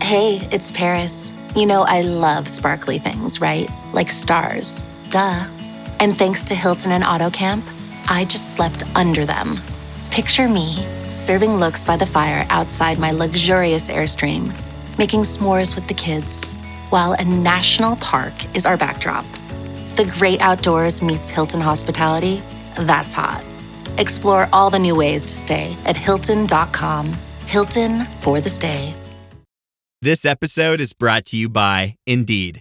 Hey, it's Paris. You know I love sparkly things, right? Like stars. Duh. And thanks to Hilton and AutoCamp, I just slept under them. Picture me, serving looks by the fire outside my luxurious Airstream, making s'mores with the kids, while a national park is our backdrop. The great outdoors meets Hilton hospitality. That's hot. Explore all the new ways to stay at Hilton.com. Hilton for the stay. This episode is brought to you by Indeed.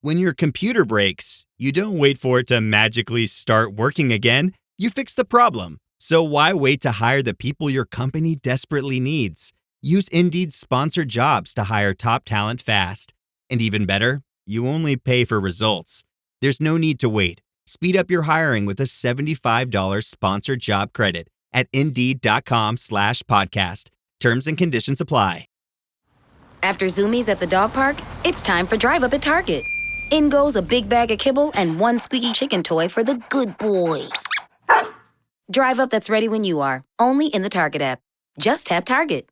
When your computer breaks, you don't wait for it to magically start working again. You fix the problem. So why wait to hire the people your company desperately needs? Use Indeed's sponsored jobs to hire top talent fast. And even better, you only pay for results. There's no need to wait. Speed up your hiring with a $75 sponsored job credit at Indeed.com/podcast. Terms and conditions apply. After Zoomies at the dog park, it's time for Drive Up at Target. In goes a big bag of kibble and one squeaky chicken toy for the good boy. Drive Up that's ready when you are, only in the Target app. Just tap Target.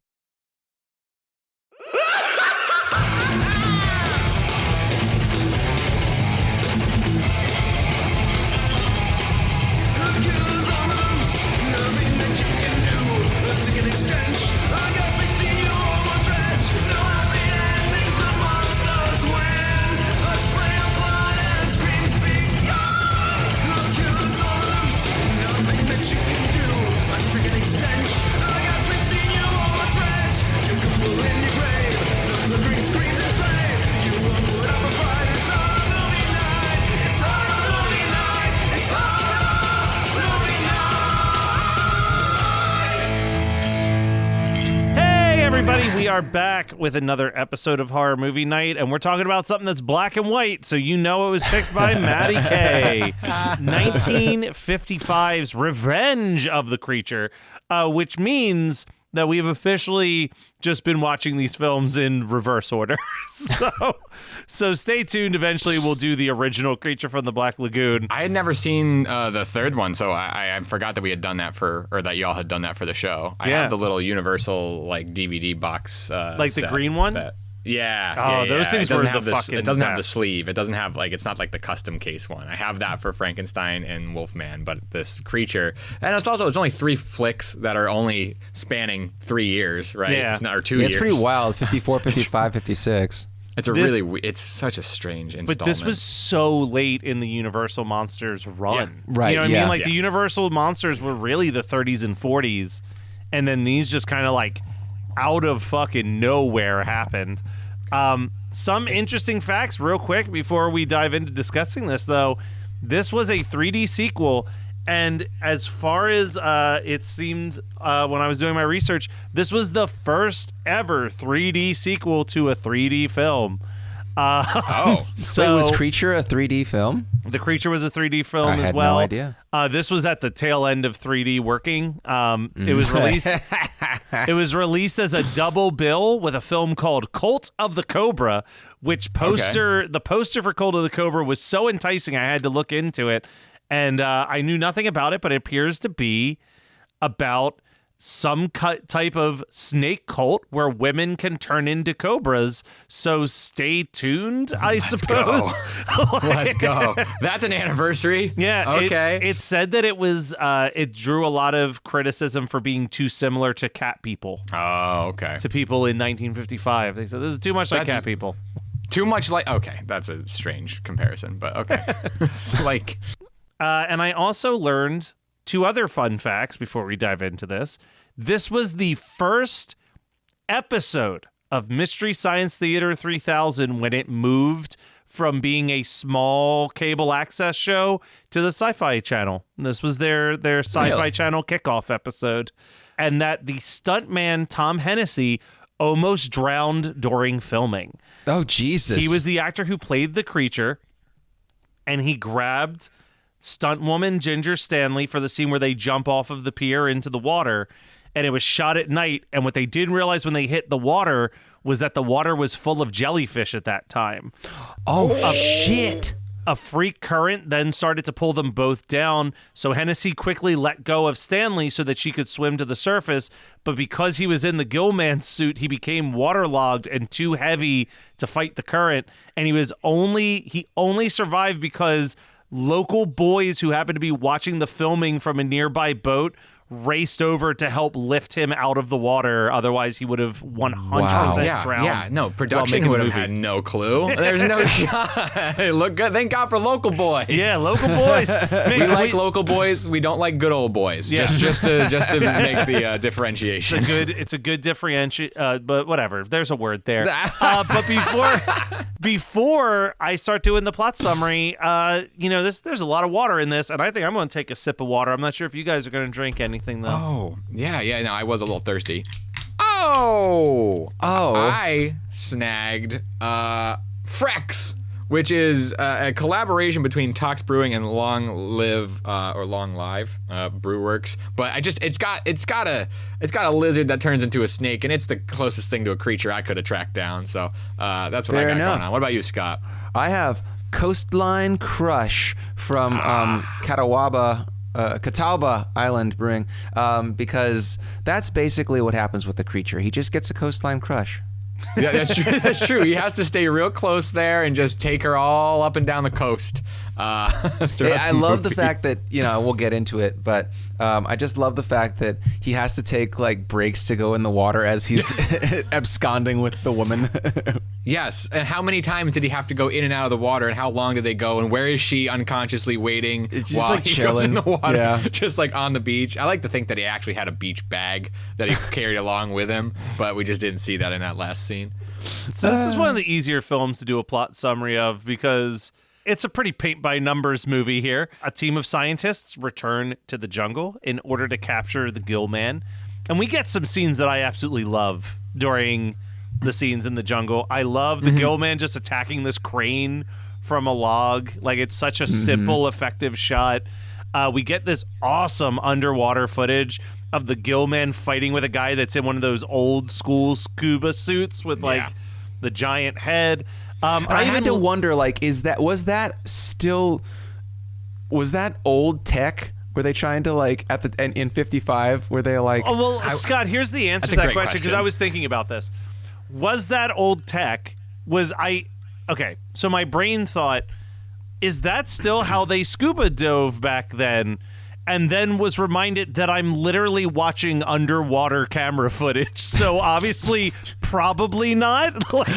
Everybody, we are back with another episode of Horror Movie Night, and we're talking about something that's black and white, so you know it was picked by Maddie K. 1955's Revenge of the Creature, which means that we've officially just been watching these films in reverse order. So stay tuned. Eventually, we'll do the original Creature from the Black Lagoon. I had never seen the third one, so I forgot that we had done that or that y'all had done that for the show. I have the little Universal DVD box, like the green one. Those things were the fucking. It doesn't have the sleeve. It doesn't have it's not like the custom case one. I have that for Frankenstein and Wolfman, but this Creature, and it's only 3 flicks that are only spanning 3 years, right? Yeah. It's not, or 2 years. It's pretty wild. 54, 55, 56. It's such a strange installment. But this was so late in the Universal Monsters run. Yeah. Right. You know what I mean? The Universal Monsters were really the 30s and 40s, and then these just kind of out of fucking nowhere happened. Some interesting facts real quick before we dive into discussing this, though. This was a 3D sequel, and as far as it seemed when I was doing my research, this was the first ever 3D sequel to a 3D film. So was Creature a 3D film? The Creature was a 3D film I as had well. no idea. This was at the tail end of 3D working. It was released. It was released as a double bill with a film called Cult of the Cobra, which the poster for Cult of the Cobra was so enticing I had to look into it, and I knew nothing about it, but it appears to be about some type of snake cult where women can turn into cobras. So stay tuned, I suppose. Let's go. That's an anniversary. Yeah. Okay. It said that it was, it drew a lot of criticism for being too similar to cat people. Oh, okay. To people in 1955. They said, this is too much like cat people. Too much like, okay. That's a strange comparison, but okay. It's like. And I also learned 2 other fun facts before we dive into this. This was the first episode of Mystery Science Theater 3000 when it moved from being a small cable access show to the Sci-Fi Channel. This was their Sci-Fi Channel kickoff episode. And that the stuntman Tom Hennessy almost drowned during filming. Oh, Jesus. He was the actor who played the Creature, and he grabbed stunt woman Ginger Stanley for the scene where they jump off of the pier into the water, and it was shot at night, and what they didn't realize when they hit the water was that the water was full of jellyfish at that time. Oh, shit. A freak current then started to pull them both down, so Hennessy quickly let go of Stanley so that she could swim to the surface, but because he was in the Gillman suit, he became waterlogged and too heavy to fight the current, and he only survived because local boys who happened to be watching the filming from a nearby boat raced over to help lift him out of the water. Otherwise, he would have 100% drowned. Yeah, no, production would have had no clue. There's no shot. Look good. Thank God for local boys. Yeah, local boys. We like local boys. We don't like good old boys. Yeah. Just to make the differentiation. It's a good differentiation, but whatever. There's a word there. But before I start doing the plot summary, there's a lot of water in this, and I think I'm going to take a sip of water. I'm not sure if you guys are going to drink anything, though. Oh, yeah, no, I was a little thirsty. Oh! I snagged Frex, which is a collaboration between Tox Brewing and Long Live Brewworks. But it's got a lizard that turns into a snake, and it's the closest thing to a creature I could have tracked down. So that's what I got going on. What about you, Scott? I have Coastline Crush from Catawba Island Brewing, because that's basically what happens with the creature. He just gets a coastline crush. Yeah, that's true. That's true. He has to stay real close there and just take her all up and down the coast. I love the fact that, we'll get into it, but I just love the fact that he has to take like breaks to go in the water as he's absconding with the woman. Yes, and how many times did he have to go in and out of the water, and how long did they go, and where is she unconsciously waiting just while like he chilling goes in the water, yeah. just like on the beach? I like to think that he actually had a beach bag that he carried along with him, but we just didn't see that in that last scene. So this is one of the easier films to do a plot summary of because it's a pretty paint-by-numbers movie here. A team of scientists return to the jungle in order to capture the Gillman. And we get some scenes that I absolutely love during the scenes in the jungle. I love the Gillman just attacking this crane from a log. Like, it's such a simple, effective shot. We get this awesome underwater footage of the Gillman fighting with a guy that's in one of those old-school scuba suits with, the giant head. I had to wonder, like, was that old tech? Were they trying to, like, in 55, were they like... Oh, well, Scott, here's the answer to that question, because I was thinking about this. Was that old tech? Okay, so my brain thought, is that still how they scuba dove back then? And then was reminded that I'm literally watching underwater camera footage. So obviously, probably not. Maybe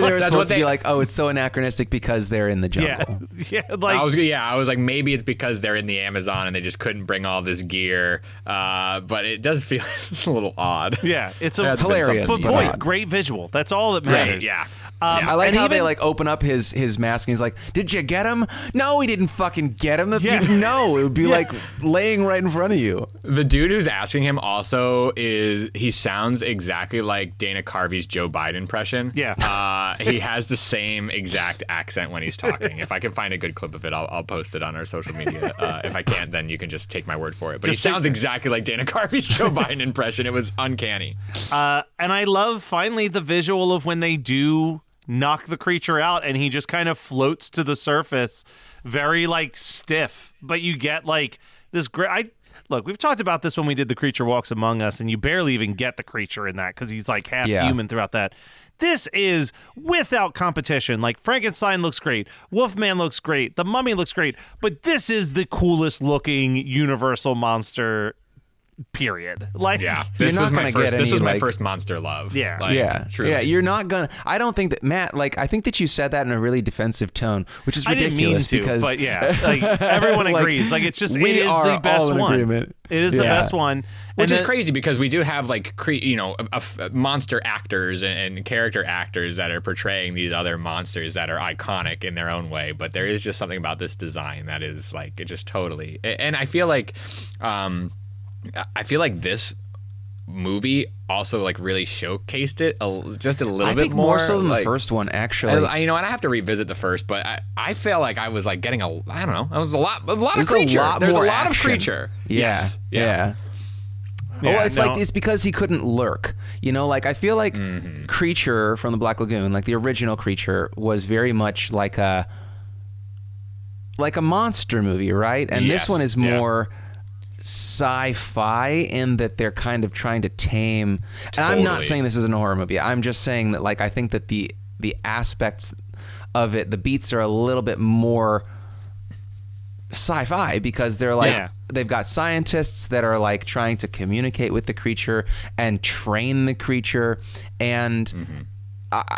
they were supposed to be like, oh, it's so anachronistic because they're in the jungle. Yeah. I was like, maybe it's because they're in the Amazon and they just couldn't bring all this gear. But it does feel it's a little odd. Yeah, it's hilarious. But boy, great visual. That's all that matters. Yeah. I like how they like open up his mask and he's like, "Did you get him?" No, he didn't fucking get him. No, it would be like laying right in front of you. The dude who's asking him also he sounds exactly like Dana Carvey's Joe Biden impression. Yeah. He has the same exact accent when he's talking. If I can find a good clip of it, I'll post it on our social media. If I can't, then you can just take my word for it. But he sounds exactly like Dana Carvey's Joe Biden impression. It was uncanny. And I love finally the visual of when they do knock the creature out and he just kind of floats to the surface, very like stiff, but you get like this great look, we've talked about this when we did The Creature Walks Among Us, and you barely even get the creature in that because he's like half human throughout that. This is without competition. Like, Frankenstein looks great, Wolfman looks great, the Mummy looks great, but this is the coolest looking universal monster, period. Like, this was my first monster love. Yeah. Truly. Yeah, you're not gonna. I don't think that, Matt, like, I think that you said that in a really defensive tone, which is ridiculous. I didn't mean to, because, but yeah, like, everyone agrees. Like, it's just, it is the best one. Agreement. It is the best one. Which is crazy because we do have like monster actors and character actors that are portraying these other monsters that are iconic in their own way, but there is just something about this design that is like, it just totally, and I feel like this movie also like really showcased it just a little bit more. More so than the first one, actually. And I have to revisit the first, but I feel like I was like getting it was a lot of creature. There's a lot of creature. Yeah. Well, it's like it's because he couldn't lurk. You know, like I feel like Creature from the Black Lagoon, like the original Creature, was very much like a monster movie, right? And this one is more sci-fi in that they're kind of trying to tame. And I'm not saying this isn't a horror movie. I'm just saying that, like, I think that the aspects of it, the beats are a little bit more sci-fi because they're like they've got scientists that are like trying to communicate with the creature and train the creature, and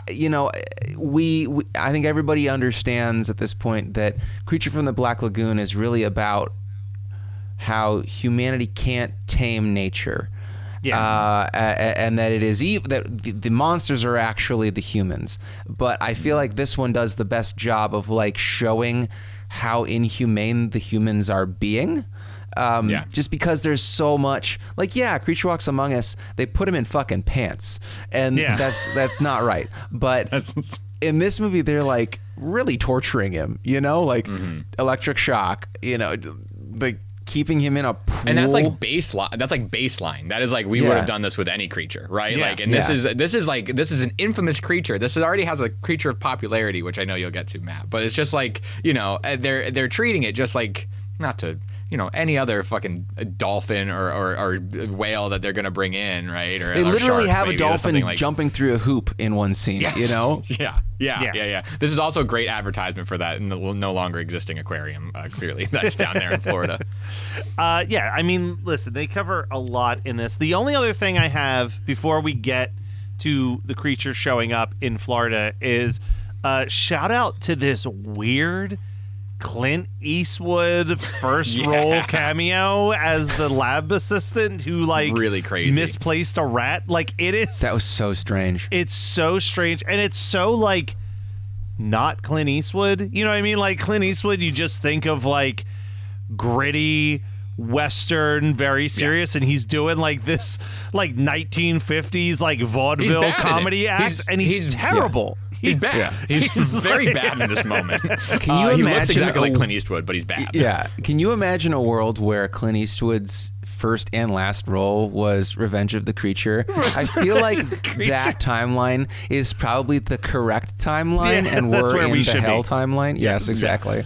you know, we I think everybody understands at this point that Creature from the Black Lagoon is really about how humanity can't tame nature. And that it is that the monsters are actually the humans. But I feel like this one does the best job of like showing how inhumane the humans are being. Just because there's so much, like, Creature Walks Among Us, they put him in fucking pants, and that's not right. But in this movie, they're like really torturing him, you know, like electric shock, you know, like keeping him in a pool. And that's like baseline. That's like baseline. That is like we would have done this with any creature, right? Yeah. Like, and this is an infamous creature. This already has a creature of popularity, which I know you'll get to, Matt. But it's just like, you know, they're treating it just like, not to, you know, any other fucking dolphin or whale that they're gonna bring in, right? Or they literally shark, have maybe, a dolphin like, jumping through a hoop in one scene. Yes. You know? Yeah. This is also a great advertisement for that no longer existing aquarium. Clearly, that's down there in Florida. I mean, listen, they cover a lot in this. The only other thing I have before we get to the creature showing up in Florida is shout out to this weird Clint Eastwood first role cameo as the lab assistant who like really crazy misplaced a rat. Like, it is, that was so strange. It's so strange, and it's so like not Clint Eastwood. You know what I mean? Like, Clint Eastwood, you just think of like gritty Western, very serious, and he's doing like this like 1950s like vaudeville comedy act, and he's terrible. He's bad. Yeah. He's very bad in this moment. Can you imagine? He looks exactly like Clint Eastwood, but he's bad. Yeah. Can you imagine a world where Clint Eastwood's first and last role was Revenge of the Creature? I feel like that timeline is probably the correct timeline, and we're in the hell timeline. Yes, exactly.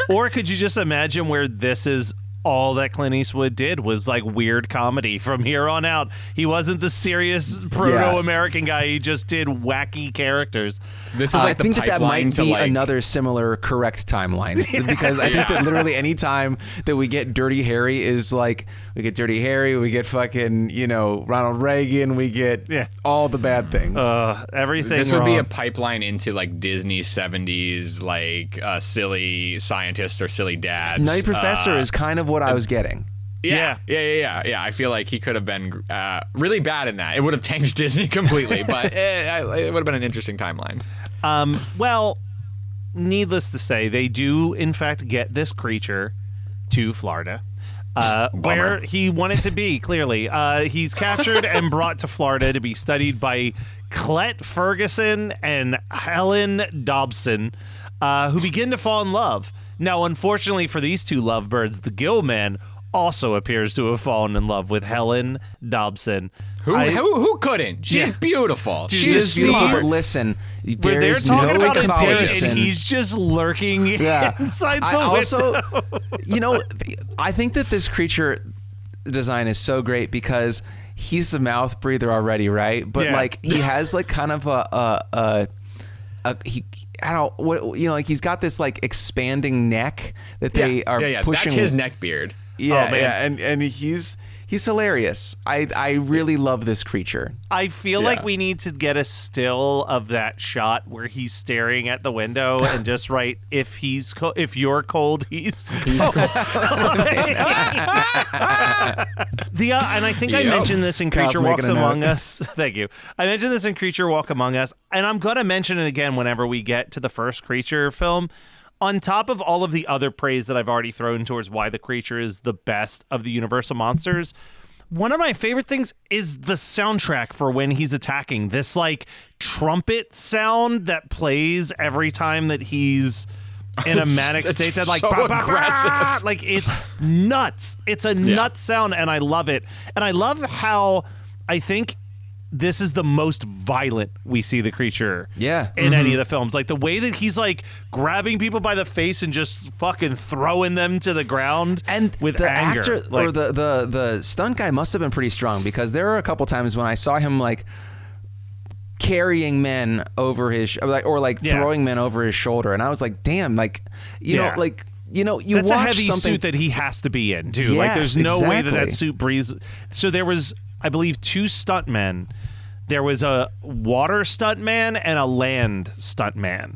Or could you just imagine where this is all that Clint Eastwood did was like weird comedy from here on out? He wasn't the serious proto-American guy. He just did wacky characters. This is like I think that might be another similar correct timeline, because I think that literally any time that we get Dirty Harry is like, we get Dirty Harry, we get fucking, you know, Ronald Reagan, we get all the bad things. Everything This would be a pipeline into like Disney 70s, like silly scientists or silly dads. Nutty Professor is kind of what I was getting. Yeah. I feel like he could have been really bad in that. It would have changed Disney completely, but it would have been an interesting timeline. Well, needless to say, they do in fact get this creature to Florida, where he wanted to be. Clearly, he's captured and brought to Florida to be studied by Clet Ferguson and Helen Dobson, who begin to fall in love. Now, unfortunately for these two lovebirds, the Gill Man also appears to have fallen in love with Helen Dobson. Who couldn't? She's beautiful. She's beautiful, but listen, they're talking about a date, and he's just lurking inside the window. You know, I think that this creature design is so great because he's a mouth breather already, right? But like, he has like kind of like he's got this like expanding neck that they are pushing. That's his neck beard. And he's hilarious. I really love this creature. I feel like we need to get a still of that shot where he's staring at the window and just write, if you're cold, he's cold. And I think I mentioned this in Creature Walks Among Us. Thank you. I mentioned this in Creature Walk Among Us, and I'm going to mention it again whenever we get to the first Creature film. On top of all of the other praise that I've already thrown towards why the creature is the best of the Universal monsters, one of my favorite things is the soundtrack for when he's attacking. This like trumpet sound that plays every time that he's in a manic It's state that like so bah, bah, bah, aggressive. like it's nuts. It's a nuts sound, and I love it. And I love how I think this is the most violent we see the creature in any of the films. Like the way that he's like grabbing people by the face and just fucking throwing them to the ground And with the anger. actor or the stunt guy must have been pretty strong, because there were a couple times when I saw him like carrying men over his throwing men over his shoulder, and I was like, damn, like you know you that's watch a heavy something. suit that he has to be in too. Yes, like there's no way that exactly. suit breathes. So there was, I believe, 2 stuntmen. There was a water stuntman and a land stuntman.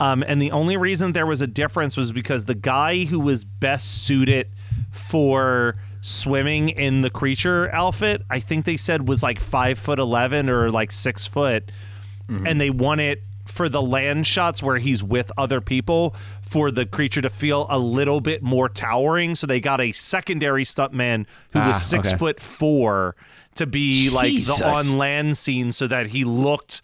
And the only reason there was a difference was because the guy who was best suited for swimming in the creature outfit, I think they said was like 5'11" or like 6 foot. And they want it for the land shots where he's with other people for the creature to feel a little bit more towering. So they got a secondary stuntman who was 6'4" to be like Jesus. the on land scene, so that he looked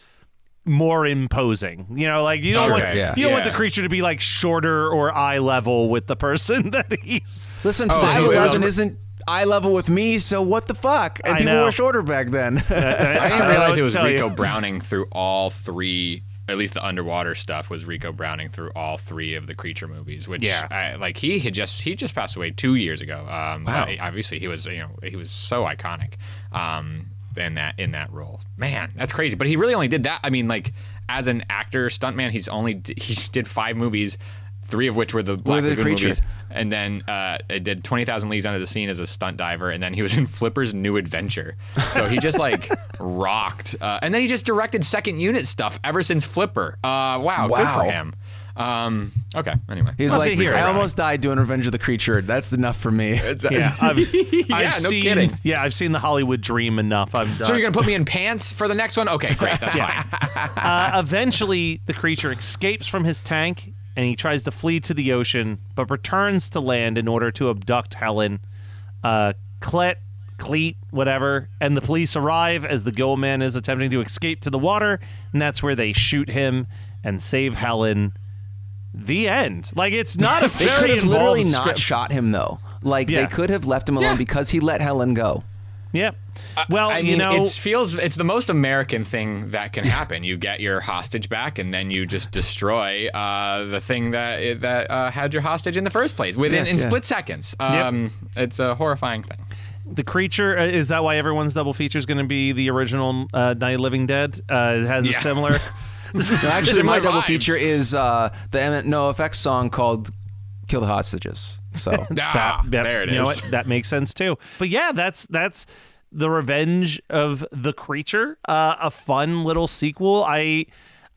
more imposing. You know, like you don't want the creature to be like shorter or eye level with the person that he's. Listen, Oh, so 5'11" isn't eye level with me, so what the fuck? And I people know. were shorter back then. I didn't realize it was tell you. Rico Browning through all 3. At least the underwater stuff was Rico Browning through all 3 of the creature movies. Which, he just passed away 2 years ago. Wow. Obviously, he was so iconic in that role. Man, that's crazy. But he really only did that. I mean, like as an actor, stuntman, he did 5 movies. 3 of which were the Black Lagoon movies, and then it did 20,000 Leagues Under the Sea as a stunt diver, and then he was in Flipper's New Adventure. So he just like rocked, and then he just directed second unit stuff ever since Flipper. Wow, good for him. Okay, anyway. He's Let's like, see here. I almost died doing Revenge of the Creature. That's enough for me. Yeah, I've seen. kidding. Yeah, I've seen the Hollywood Dream enough. I'm done. So you're gonna put me in pants for the next one? Okay, great, that's fine. Eventually, the creature escapes from his tank, and he tries to flee to the ocean, but returns to land in order to abduct Helen, Cleet, whatever. And the police arrive as the Gill Man is attempting to escape to the water, and that's where they shoot him and save Helen. The end. Like, it's not a They could very have literally involved not script. shot him though. Like Yeah. they could have left him alone because he let Helen go. Yep. Well, I you mean, know, it's the most American thing that can happen. You get your hostage back, and then you just destroy the thing that had your hostage in the first place in split seconds. It's a horrifying thing. the creature, is that why everyone's double feature is going to be the original Night of the Living Dead? It has a similar. No, actually, my Similar double vibes. feature is the NoFX song called "Kill the Hostages." So There it is. You know what? That makes sense too. But yeah, that's the Revenge of the Creature, a fun little sequel. I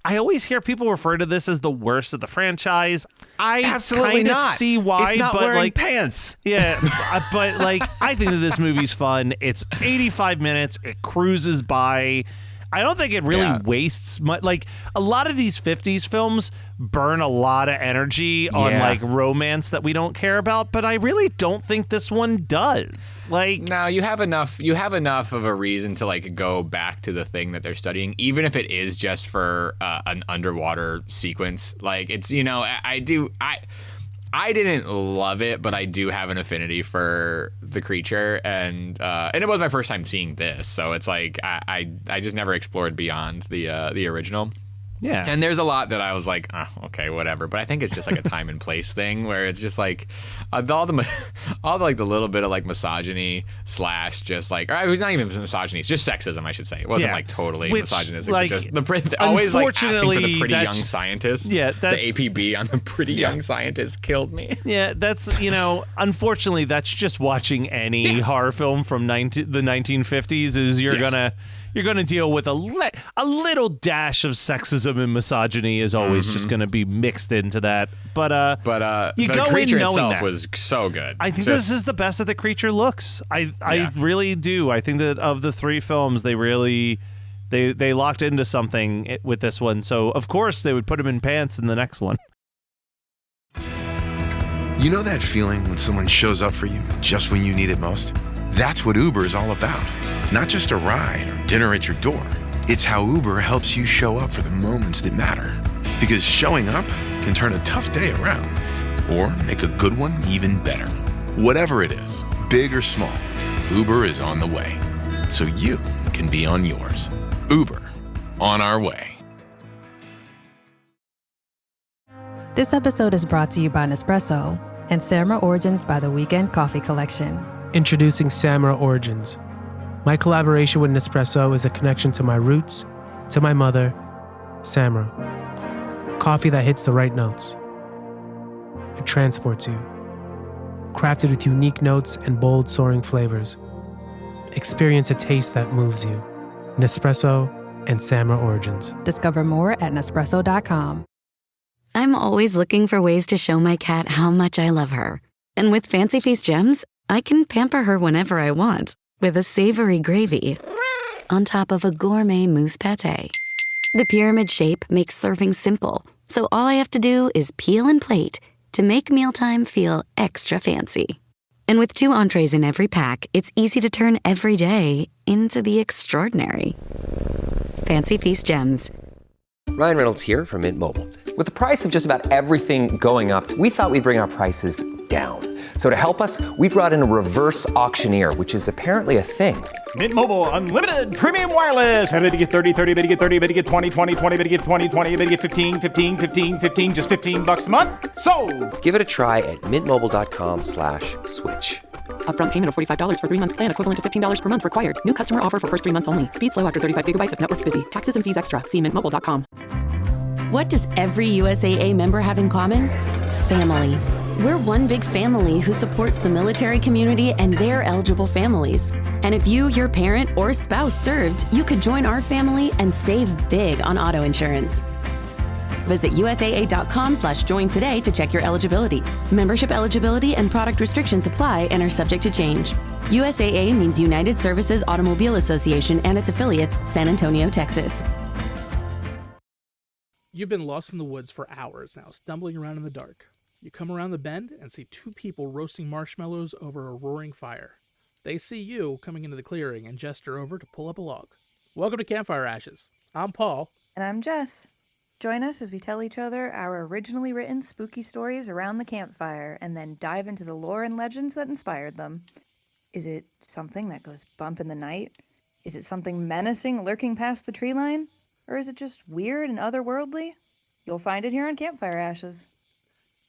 always hear people refer to this as the worst of the franchise. I absolutely kind of not. see why, It's not but wearing like pants. yeah, but like I think that this movie's fun. It's 85 minutes. It cruises by. I don't think it really wastes much. Like a lot of these 50s films burn a lot of energy on like romance that we don't care about, but I really don't think this one does. Like No, you have enough of a reason to like go back to the thing that they're studying, even if it is just for an underwater sequence. Like it's, you know, I didn't love it, but I do have an affinity for the creature, and it was my first time seeing this, so it's like I just never explored beyond the original. yeah. And there's a lot that I was like, oh, okay, whatever. But I think it's just like a time and place thing where it's just like all the like the little bit of like misogyny slash just like, or it was not even misogyny, it's just sexism, I should say. It wasn't like totally Which, misogynistic. like, Just always like asking for the unfortunately, pretty young that's- scientist. yeah, the that's- APB on the pretty young scientist killed me. Yeah, that's, you know, unfortunately, that's just watching any horror film from the 1950s. Is you're gonna deal with a little dash of sexism and misogyny is always just gonna be mixed into that. But you the go creature in knowing itself that. was so good. I think this is the best that the creature looks. I really do. I think that of the 3 films, they really they locked into something with this one. So of course they would put him in pants in the next one. You know that feeling when someone shows up for you just when you need it most? That's what Uber is all about. Not just a ride or dinner at your door. It's how Uber helps you show up for the moments that matter. Because showing up can turn a tough day around or make a good one even better. Whatever it is, big or small, Uber is on the way. So you can be on yours. Uber, on our way. This episode is brought to you by Nespresso and Samra Origins by The Weekend Coffee Collection. Introducing Samra Origins. My collaboration with Nespresso is a connection to my roots, to my mother, Samra. Coffee that hits the right notes. It transports you. Crafted with unique notes and bold, soaring flavors. Experience a taste that moves you. Nespresso and Samra Origins. Discover more at Nespresso.com. I'm always looking for ways to show my cat how much I love her. And with Fancy Feast gems, I can pamper her whenever I want with a savory gravy on top of a gourmet mousse pâté. The pyramid shape makes serving simple, so all I have to do is peel and plate to make mealtime feel extra fancy. And with 2 entrees in every pack, it's easy to turn every day into the extraordinary. Fancy Feast gems. Ryan Reynolds here from Mint Mobile. With the price of just about everything going up, we thought we'd bring our prices down. So to help us, we brought in a reverse auctioneer, which is apparently a thing. Mint Mobile Unlimited Premium Wireless. How to get 30, 30, bit to get 30, bit to get 20, 20, 20, bit to get 20, 20, bit to get 15, 15, 15, 15, just $15 a month? Sold! Give it a try at mintmobile.com/switch. Upfront payment of $45 for 3-month plan, equivalent to $15 per month required. New customer offer for first 3 months only. Speed slow after 35 gigabytes if network's busy. Taxes and fees extra. See mintmobile.com. What does every USAA member have in common? Family. We're one big family who supports the military community and their eligible families. And if you, your parent, or spouse served, you could join our family and save big on auto insurance. Visit USAA.com/join today to check your eligibility. Membership eligibility and product restrictions apply and are subject to change. USAA means United Services Automobile Association and its affiliates, San Antonio, Texas. You've been lost in the woods for hours now, stumbling around in the dark. You come around the bend and see 2 people roasting marshmallows over a roaring fire. They see you coming into the clearing and gesture over to pull up a log. Welcome to Campfire Ashes. I'm Paul. And I'm Jess. Join us as we tell each other our originally written spooky stories around the campfire and then dive into the lore and legends that inspired them. Is it something that goes bump in the night? Is it something menacing lurking past the tree line? Or is it just weird and otherworldly? You'll find it here on Campfire Ashes.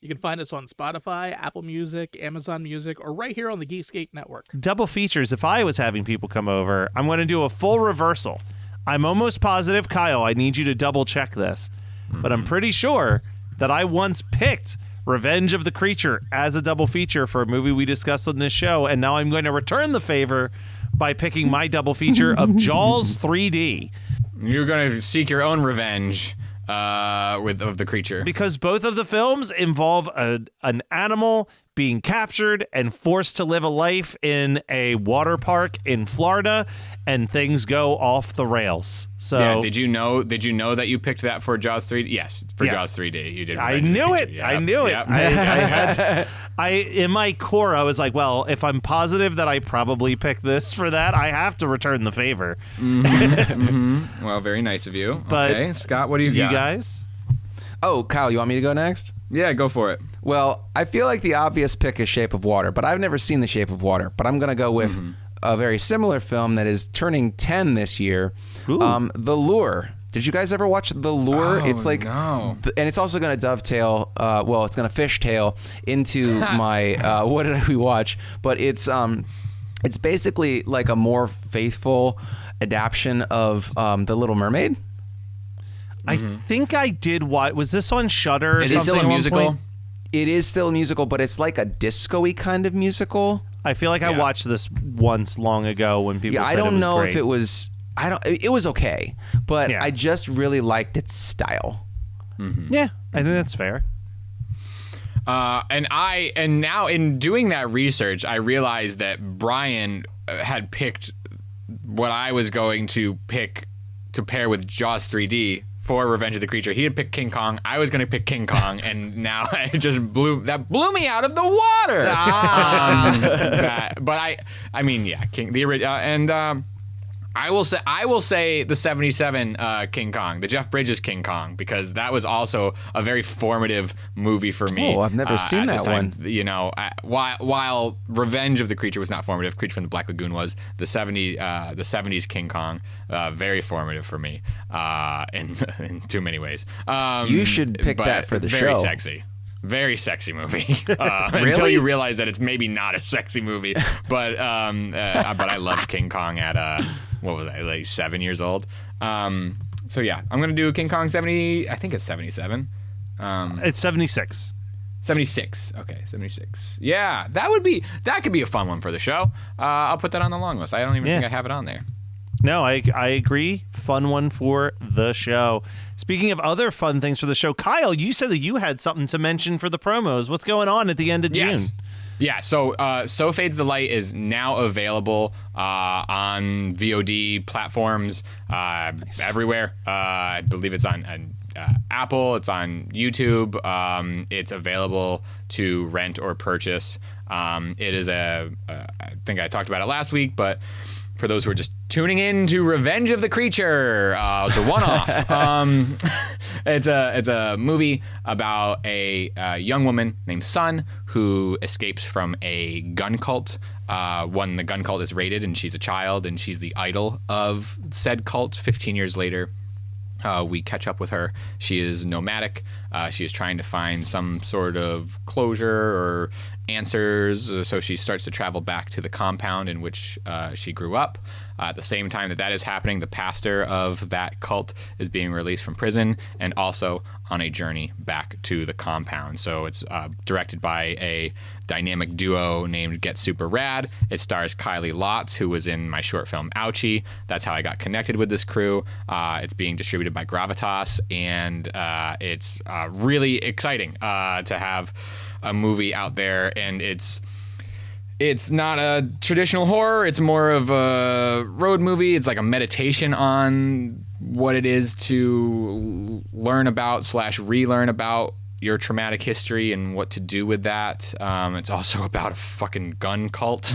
You can find us on Spotify, Apple Music, Amazon Music, or right here on the Geekscape Network. Double features. If I was having people come over, I'm going to do a full reversal. I'm almost positive, Kyle, I need you to double check this, but I'm pretty sure that I once picked Revenge of the Creature as a double feature for a movie we discussed on this show, and now I'm going to return the favor by picking my double feature of Jaws 3D. You're going to seek your own revenge of the creature. Because both of the films involve an animal being captured and forced to live a life in a water park in Florida, and things go off the rails. So yeah, did you know that you picked that for Jaws 3D? Yes, for Jaws 3D you did. I knew it. Yep. I knew it. Yep. I had to, in my core, I was like, well, if I'm positive that I probably picked this for that, I have to return the favor. Well, very nice of you. But okay, Scott, what do you got? You guys? Oh, Kyle, you want me to go next? Yeah, go for it. Well, I feel like the obvious pick is Shape of Water, but I've never seen The Shape of Water. But I'm going to go with a very similar film that is turning 10 this year, The Lure. Did you guys ever watch The Lure? Oh, it's like, no. And it's also going to dovetail, it's going to fishtail into my, what did we watch? But it's basically like a more faithful adaptation of The Little Mermaid. I think I did what was this on Shudder? It is still a musical. It is still a musical, but it's like a disco-y kind of musical. I feel like I watched this once long ago when people said I don't it was know great. if it was it was okay, but I just really liked its style. Yeah, I think that's fair. And now in doing that research, I realized that Brian had picked what I was going to pick to pair with Jaws 3D for Revenge of the Creature. He had picked King Kong. I was going to pick King Kong, and now it just blew me out of the water. But I mean, yeah, I will say the 77 King Kong, the Jeff Bridges King Kong, because that was also a very formative movie for me. Oh, I've never seen that one. You know, while Revenge of the Creature was not formative, Creature from the Black Lagoon was. The 70s King Kong, very formative for me in too many ways. You should pick that for the show. Very sexy. Very sexy movie. Really? Until you realize that it's maybe not a sexy movie. But I loved King Kong at what was I, like 7 years old. So yeah, I'm gonna do King Kong 70. I think it's 77. It's 76. 76. Okay, 76. Yeah, that could be a fun one for the show. I'll put that on the long list. I don't even think I have it on there. No, I agree. Fun one for the show. Speaking of other fun things for the show, Kyle, you said that you had something to mention for the promos. What's going on at the end of June? Yeah, so So Fades the Light is now available on VOD platforms everywhere. I believe it's on Apple, it's on YouTube. It's available to rent or purchase. It is I think I talked about it last week, but for those who are just tuning in to Revenge of the Creature, it's a one-off. It's a movie about a young woman named Sun who escapes from a gun cult. When the gun cult is raided, and she's a child, and she's the idol of said cult. 15 years later, we catch up with her. She is nomadic. She is trying to find some sort of closure or answers. So she starts to travel back to the compound in which she grew up. At the same time that is happening, the pastor of that cult is being released from prison and also on a journey back to the compound. So it's directed by a dynamic duo named Get Super Rad. It stars Kylie Lotz, who was in my short film Ouchie. That's how I got connected with this crew. It's being distributed by Gravitas, and it's really exciting to have a movie out there, and it's not a traditional horror. It's more of a road movie. It's like a meditation on what it is to learn about / relearn about your traumatic history and what to do with that. It's also about a fucking gun cult.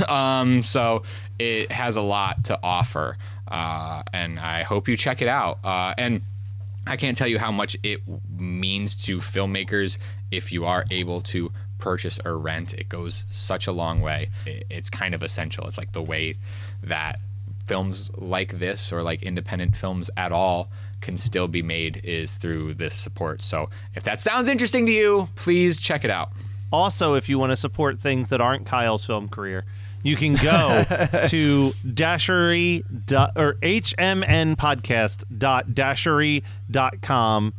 So it has a lot to offer, and I hope you check it out. And I can't tell you how much it means to filmmakers if you are able to purchase or rent. It goes such a long way. It's kind of essential. It's like the way that films like this, or like independent films at all, can still be made is through this support. So if that sounds interesting to you, please check it out. Also, if you want to support things that aren't Kyle's film career, you can go to dashery or hmnpodcast.dashery.com,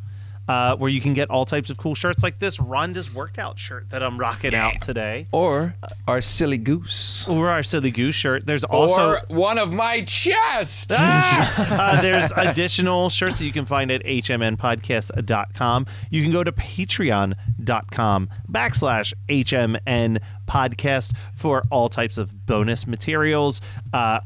where you can get all types of cool shirts like this Rhonda's workout shirt that I'm rocking out today. Or our Silly Goose. Or our Silly Goose shirt. There's also... Or one of my chests! There's additional shirts that you can find at hmnpodcast.com. You can go to patreon.com/HMNpodcast for all types of bonus materials,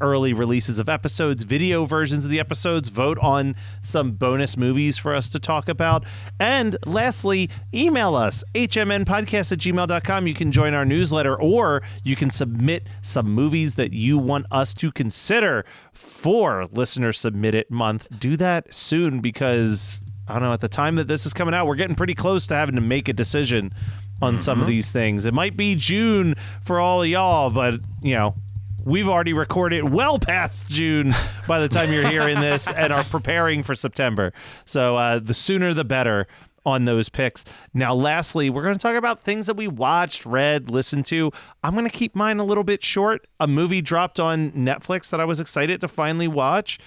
early releases of episodes, video versions of the episodes, vote on some bonus movies for us to talk about. And lastly, email us, hmnpodcast@gmail.com. You can join our newsletter, or you can submit some movies that you want us to consider for Listener Submit It Month. Do that soon, because I don't know, at the time that this is coming out, we're getting pretty close to having to make a decision on some of these things. It might be June for all of y'all, but, you know, we've already recorded well past June by the time you're hearing this and are preparing for September. So the sooner the better on those picks. Now, lastly, we're going to talk about things that we watched, read, listened to. I'm going to keep mine a little bit short. A movie dropped on Netflix that I was excited to finally watch.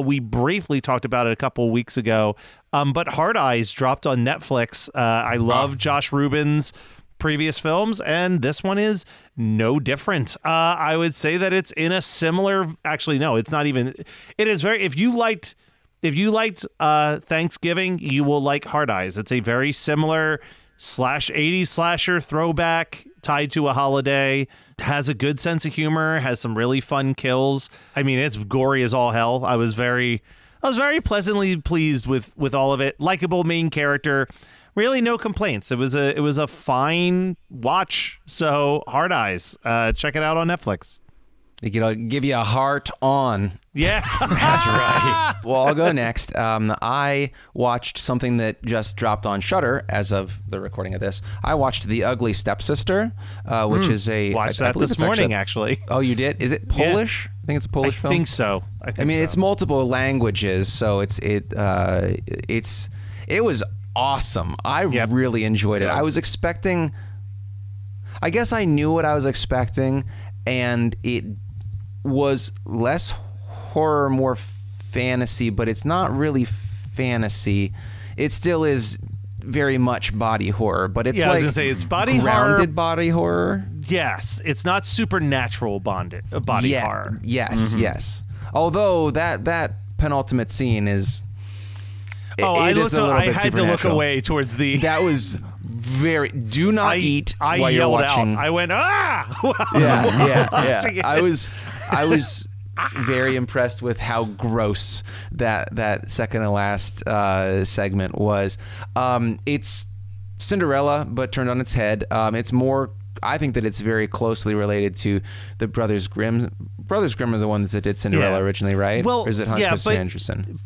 We briefly talked about it a couple of weeks ago, but Hard Eyes dropped on Netflix. I love Josh Rubin's previous films, and this one is no different. I would say that it's in a similar... Actually, no, it's not even... It is very... If you liked Thanksgiving, you will like Hard Eyes. It's a very similar /80s slasher throwback tied to a holiday. Has a good sense of humor, has some really fun kills. I mean, it's gory as all hell. I was very pleasantly pleased with all of it. Likable main character. Really no complaints. It was a fine watch. So Hard Eyes, check it out on Netflix. Give you a heart on. Yeah. That's right. Well, I'll go next. I watched something that just dropped on Shudder as of the recording of this. I watched The Ugly Stepsister, which is a... Watched I that believe this it's morning, actually. Oh, you did? Is it Polish? Yeah. I think it's a Polish film. I think so. I mean, it's multiple languages, so it was awesome. I really enjoyed it. I was expecting... I guess I knew what I was expecting, and it was less horror, more fantasy, but it's not really fantasy. It still is very much body horror, but it's I was gonna say it's body grounded horror. Body horror. Yes, it's not supernatural body horror. Yes, yes. Although that penultimate scene is. I had to look away towards the. That was very. Do not eat I while you're yelled watching. out. I went Yeah. I was very impressed with how gross that second to last segment was. It's Cinderella, but turned on its head. It's more. I think that it's very closely related to the Brothers Grimm. Brothers Grimm are the ones that did Cinderella originally, right? Well, or is it Hans Christian Andersen?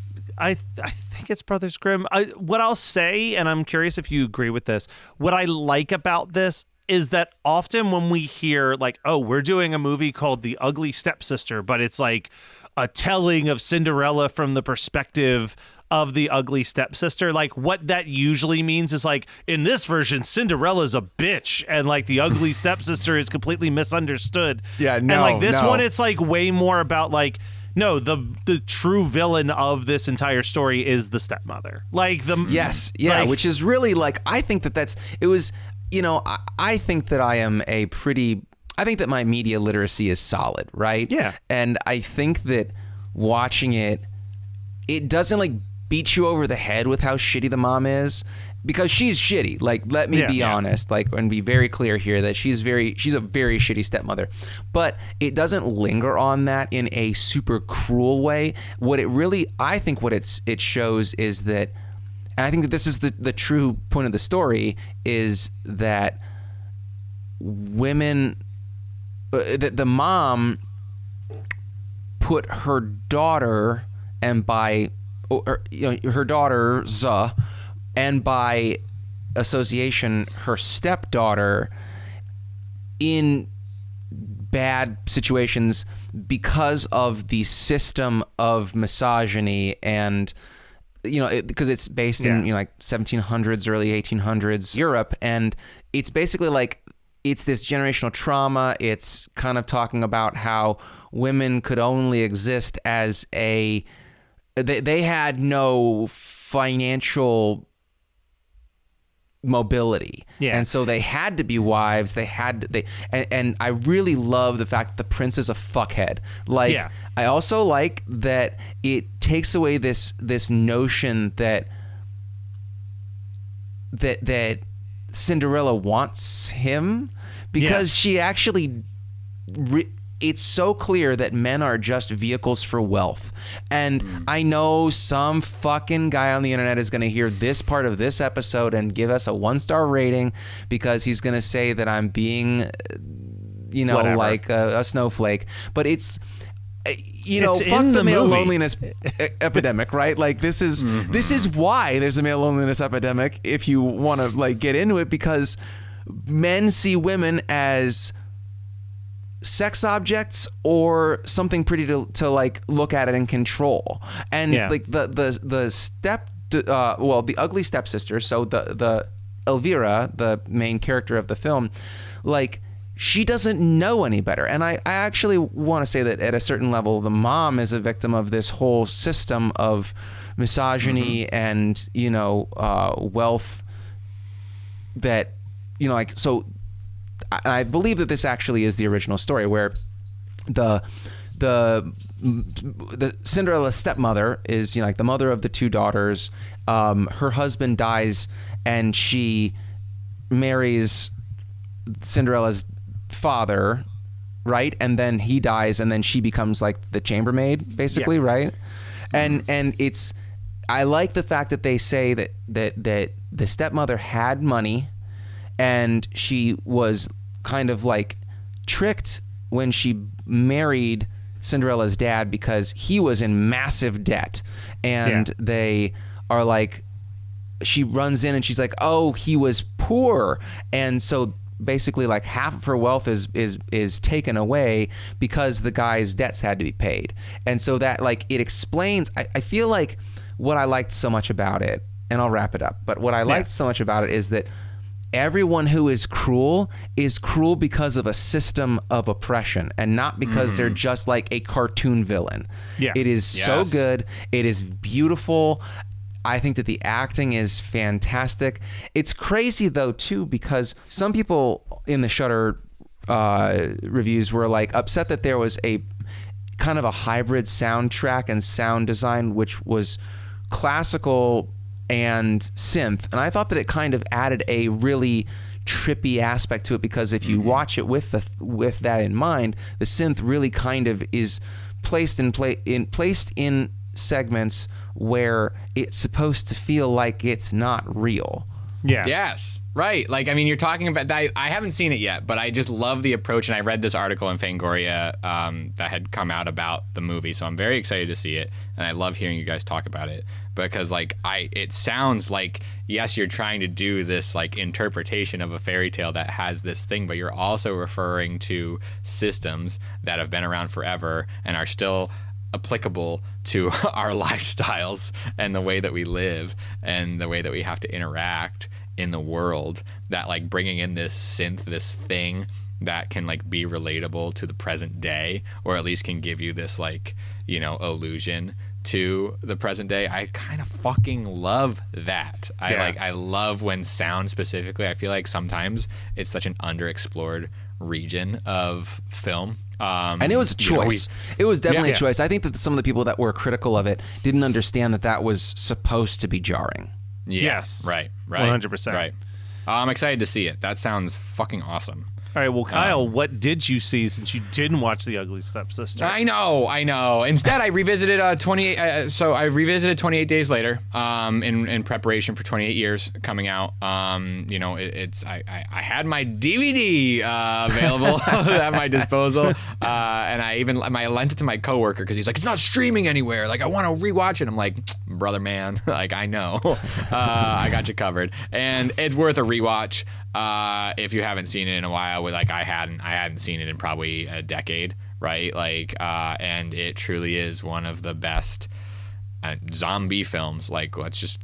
I think it's Brothers Grimm. What I'll say, and I'm curious if you agree with this, what I like about this is that often when we hear like, oh, we're doing a movie called The Ugly Stepsister, but it's like a telling of Cinderella from the perspective of the ugly stepsister, like what that usually means is like, in this version, Cinderella's a bitch and like the ugly stepsister is completely misunderstood. Yeah, and like this one, it's like way more about like, no, the true villain of this entire story is the stepmother. Like the which is really like, I think that I think that I think that my media literacy is solid, right? Yeah. And I think that watching it doesn't like beat you over the head with how shitty the mom is, because she's shitty. Like, let me be honest, like, and be very clear here that she's a very shitty stepmother. But it doesn't linger on that in a super cruel way. I think what it shows is that, and I think that this is the true point of the story, is that women, that the mom put her daughter, and by her daughters, and by association her stepdaughter, in bad situations because of the system of misogyny, and because it's based in like 1700s, early 1800s Europe, and it's basically like, it's this generational trauma. It's kind of talking about how women could only exist as they had no financial mobility, and so they had to be wives. And I really love the fact that the prince is a fuckhead. Like, I also like that it takes away this notion that Cinderella wants him, because she actually. It's so clear that men are just vehicles for wealth. And I know some fucking guy on the internet is going to hear this part of this episode and give us a 1-star rating, because he's going to say that I'm being, Whatever. like a snowflake. But it's fuck in the male movie. loneliness epidemic, right? Like, this is why there's a male loneliness epidemic, if you want to like get into it, because men see women as sex objects or something pretty to like look at it and control. And like the ugly stepsister, so the Elvira, the main character of the film, like, she doesn't know any better. And I actually want to say that at a certain level, the mom is a victim of this whole system of misogyny and wealth that like, so I believe that this actually is the original story, where the Cinderella stepmother is like the mother of the two daughters. Her husband dies, and she marries Cinderella's father, right? And then he dies, and then she becomes like the chambermaid, basically, right? And it's, I like the fact that they say that the stepmother had money, and she was kind of like tricked when she married Cinderella's dad because he was in massive debt, and they are like, she runs in and she's like, oh, he was poor, and so basically like half of her wealth is taken away because the guy's debts had to be paid. And so that like it explains, I feel like what I liked so much about it, and I'll wrap it up, but what I liked so much about it is that everyone who is cruel because of a system of oppression and not because they're just like a cartoon villain. It is so good. It is beautiful. I think that the acting is fantastic. It's crazy though too, because some people in the Shudder reviews were like upset that there was a kind of a hybrid soundtrack and sound design, which was classical and synth. And I thought that it kind of added a really trippy aspect to it, because if you watch it with that in mind, the synth really kind of is placed in segments where it's supposed to feel like it's not real. Yes. Right. Like, I mean, you're talking about that. I haven't seen it yet, but I just love the approach. And I read this article in Fangoria that had come out about the movie. So I'm very excited to see it. And I love hearing you guys talk about it, because like it sounds like, yes, you're trying to do this like interpretation of a fairy tale that has this thing, but you're also referring to systems that have been around forever and are still applicable to our lifestyles and the way that we live and the way that we have to interact in the world, that like bringing in this synth, this thing that can like be relatable to the present day, or at least can give you this like, you know, illusion to the present day. I kind of fucking love that. I love when sound specifically, I feel like sometimes it's such an underexplored region of film. And it was a choice. It was definitely a choice. I think that some of the people that were critical of it didn't understand that that was supposed to be jarring. Yes. Right. 100%. Right. I'm excited to see it. That sounds fucking awesome. All right, well, Kyle, what did you see since you didn't watch The Ugly Stepsister? I know. Instead, I revisited 28 Days Later in preparation for 28 Years coming out. You know, I had my DVD available at my disposal, and I lent it to my coworker because he's like, it's not streaming anywhere. Like, I want to rewatch it. I'm like, brother, man, like, I know. I got you covered, and it's worth a rewatch. If you haven't seen it in a while, I hadn't seen it in probably a decade, right? Like, and it truly is one of the best zombie films. Like, let's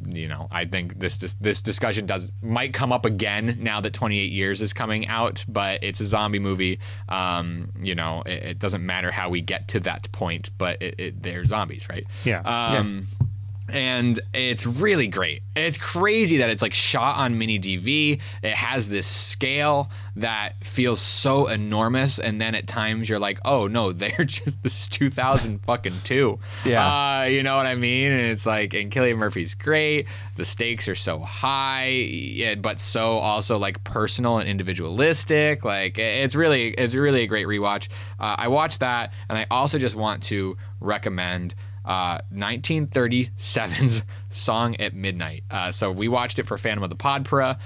you know, I think this discussion might come up again now that 28 Years is coming out, but it's a zombie movie. You know, it doesn't matter how we get to that point, but they're zombies, right? And it's really great. It's crazy that it's like shot on mini DV. It has this scale that feels so enormous, and then at times you're like, oh no, this is 2002. Yeah. You know what I mean? And it's like, and Cillian Murphy's great. The stakes are so high, but so also like personal and individualistic. Like it's really a great rewatch. I watched that, and I also just want to recommend 1937's Song at Midnight. So we watched it for Phantom of the Podpera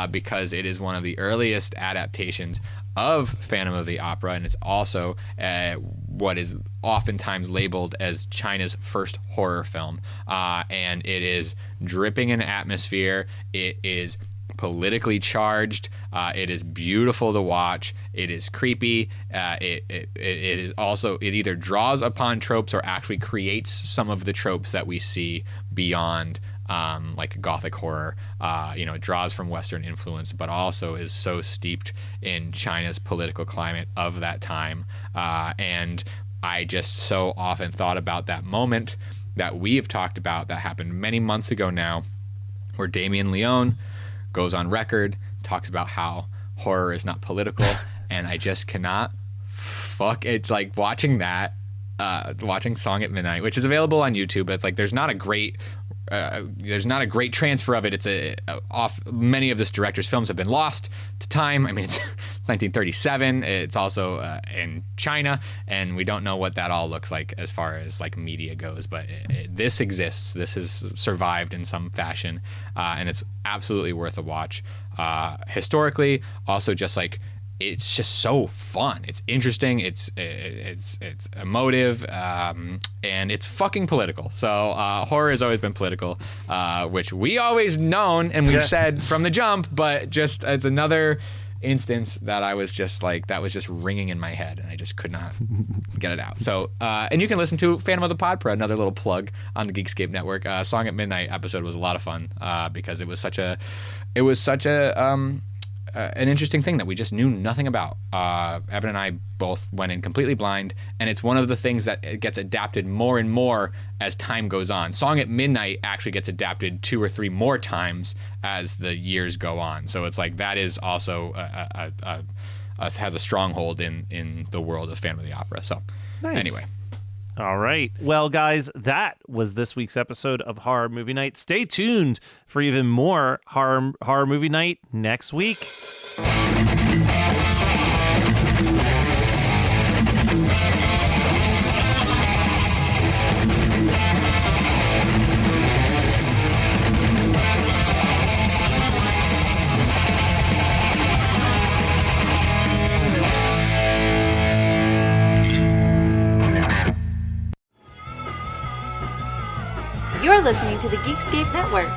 because it is one of the earliest adaptations of Phantom of the Opera, and it's also what is oftentimes labeled as China's first horror film. And it is dripping in atmosphere. It is politically charged. It is beautiful to watch. It is creepy. It is also, it either draws upon tropes or actually creates some of the tropes that we see beyond like gothic horror. You know, it draws from Western influence, but also is so steeped in China's political climate of that time. And I just so often thought about that moment that we've talked about that happened many months ago now, where Damien Leone goes on record, talks about how horror is not political, and I just cannot it's like watching that, watching Song at Midnight, which is available on YouTube. It's like there's not a great transfer of it. It's many of this director's films have been lost to time. I mean, it's 1937. It's also in China, and we don't know what that all looks like as far as like media goes. But this exists. This has survived in some fashion, and it's absolutely worth a watch. Historically, also just like it's just so fun. It's interesting. It's emotive, and it's fucking political. So horror has always been political, which we always known and we've said from the jump. But just it's another instance that I was just like, that was just ringing in my head, and I just could not get it out. So and you can listen to Phantom of the Podpro, another little plug on the Geekscape Network. Song at Midnight episode was a lot of fun because it was such a an interesting thing that we just knew nothing about. Evan and I both went in completely blind, and it's one of the things that gets adapted more and more as time goes on. Song at Midnight actually gets adapted 2 or 3 more times as the years go on. So it's like that is also has a stronghold in the world of Phantom of the Opera. So anyway. All right. Well, guys, that was this week's episode of Horror Movie Night. Stay tuned for even more Horror Movie Night next week. You're listening to the Geekscape Network.